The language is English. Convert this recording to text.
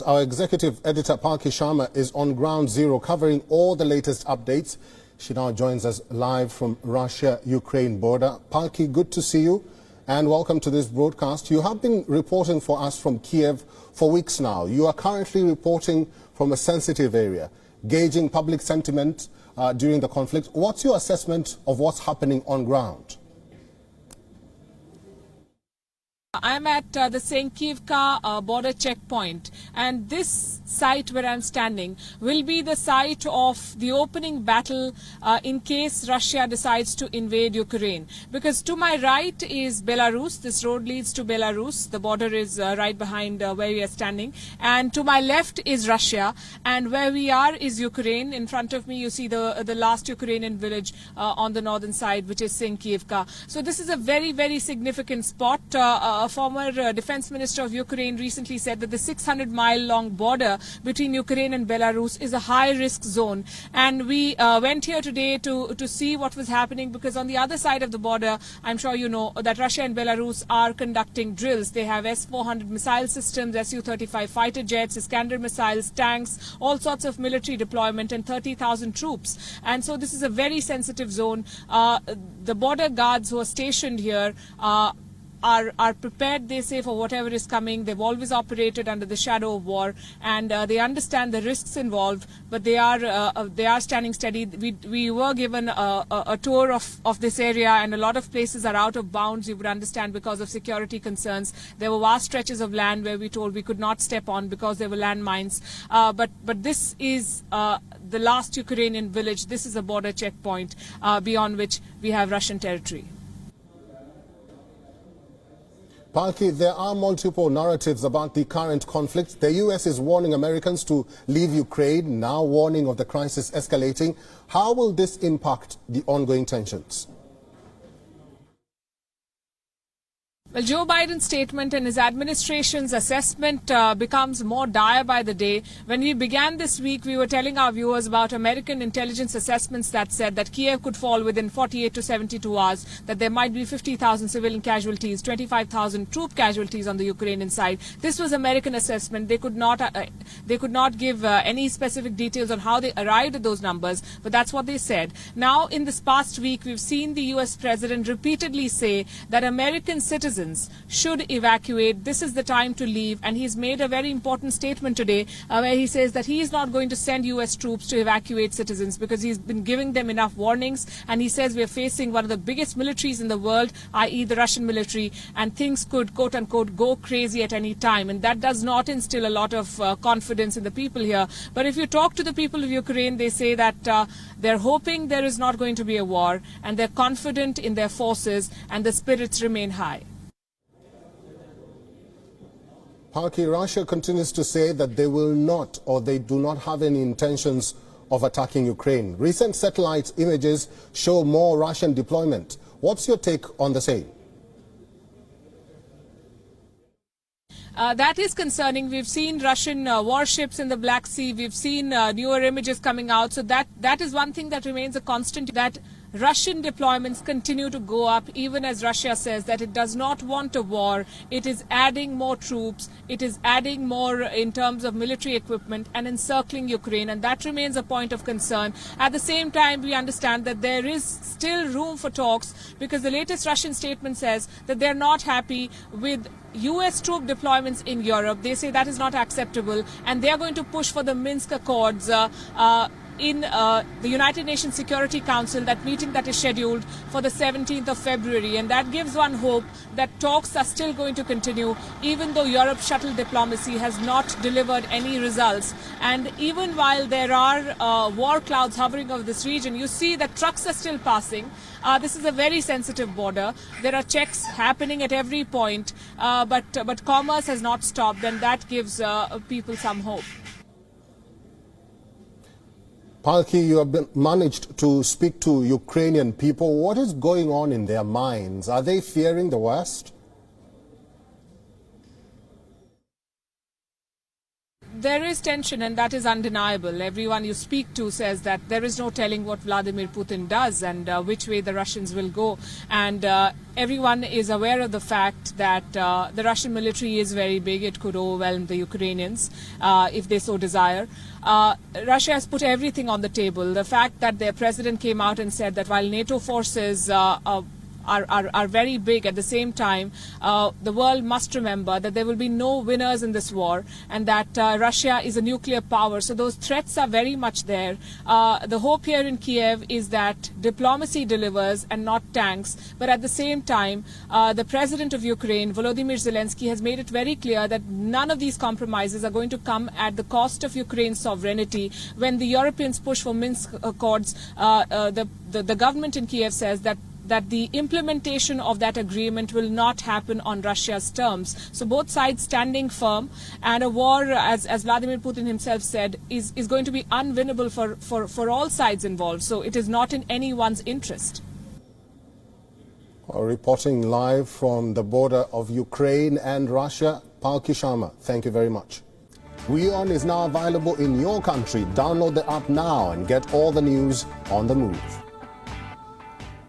our executive editor Palki Sharma is on ground zero covering all the latest updates. She now joins us live from Russia-Ukraine border. Palki, good to see you and welcome to this broadcast. You have been reporting for us from Kiev for weeks now. You are currently reporting from a sensitive area, gauging public sentiment during the conflict. What's your assessment of what's happening on ground? I'm at the Senkivka border checkpoint, and this site where I'm standing will be the site of the opening battle in case Russia decides to invade Ukraine. Because to my right is Belarus. This road leads to Belarus. The border is right behind where we are standing. And to my left is Russia, and where we are is Ukraine. In front of me you see the last Ukrainian village on the northern side, which is Senkivka. So this is a very, very significant spot. A former defense minister of Ukraine recently said that the 600-mile-long border between Ukraine and Belarus is a high-risk zone. And we went here today to see what was happening, because on the other side of the border, I'm sure you know that Russia and Belarus are conducting drills. They have S-400 missile systems, Su-35 fighter jets, Iskander missiles, tanks, all sorts of military deployment, and 30,000 troops. And so this is a very sensitive zone. The border guards who are stationed here are prepared, they say, for whatever is coming. They've always operated under the shadow of war, and they understand the risks involved, but they are standing steady. We were given a tour of this area, and a lot of places are out of bounds, you would understand, because of security concerns. There were vast stretches of land where we told we could not step on because there were landmines. But this is the last Ukrainian village. This is a border checkpoint beyond which we have Russian territory. Palki, there are multiple narratives about the current conflict. The U.S. is warning Americans to leave Ukraine, now warning of the crisis escalating. How will this impact the ongoing tensions? Well, Joe Biden's statement and his administration's assessment becomes more dire by the day. When we began this week, we were telling our viewers about American intelligence assessments that said that Kiev could fall within 48 to 72 hours, that there might be 50,000 civilian casualties, 25,000 troop casualties on the Ukrainian side. This was American assessment. They could not give any specific details on how they arrived at those numbers, but that's what they said. Now, in this past week, we've seen the U.S. president repeatedly say that American citizens should evacuate. This is the time to leave, and he's made a very important statement today where he says that he is not going to send U.S. troops to evacuate citizens because he's been giving them enough warnings, and he says we're facing one of the biggest militaries in the world, i.e. the Russian military, and things could, quote-unquote, go crazy at any time, and that does not instill a lot of confidence in the people here. But if you talk to the people of Ukraine, they say that they're hoping there is not going to be a war, and they're confident in their forces, and the spirits remain high. Palki, Russia continues to say that they will not, or they do not have any intentions of attacking Ukraine. Recent satellite images show more Russian deployment. What's your take on the same? That is concerning. We've seen Russian warships in the Black Sea. We've seen newer images coming out. So that is one thing that remains a constant, that Russian deployments continue to go up, even as Russia says that it does not want a war. It is adding more troops. It is adding more in terms of military equipment and encircling Ukraine, and that remains a point of concern. At the same time, we understand that there is still room for talks, because the latest Russian statement says that they're not happy with U.S. troop deployments in Europe. They say that is not acceptable, and they are going to push for the Minsk Accords in the United Nations Security Council, that meeting that is scheduled for the 17th of February. And that gives one hope that talks are still going to continue, even though Europe's shuttle diplomacy has not delivered any results. And even while there are war clouds hovering over this region, you see that trucks are still passing. This is a very sensitive border. There are checks happening at every point, but commerce has not stopped, and that gives people some hope. Palki, you have managed to speak to Ukrainian people. What is going on in their minds? Are they fearing the West? there is tension, and that is undeniable. Everyone you speak to says that there is no telling what Vladimir Putin does and which way the Russians will go. And everyone is aware of the fact that the Russian military is very big. It could overwhelm the Ukrainians if they so desire. Russia has put everything on the table. The fact that their president came out and said that while NATO forces are very big, at the same time, the world must remember that there will be no winners in this war, and that Russia is a nuclear power. So those threats are very much there. The hope here in Kiev is that diplomacy delivers and not tanks. But at the same time, the president of Ukraine, Volodymyr Zelensky, has made it very clear that none of these compromises are going to come at the cost of Ukraine's sovereignty. When the Europeans push for Minsk Accords, the government in Kiev says that the implementation of that agreement will not happen on Russia's terms. So both sides standing firm, and a war, as Vladimir Putin himself said, is going to be unwinnable for all sides involved. So it is not in anyone's interest. Reporting live from the border of Ukraine and Russia, Palki Sharma, thank you very much. WION is now available in your country. Download the app now and get all the news on the move.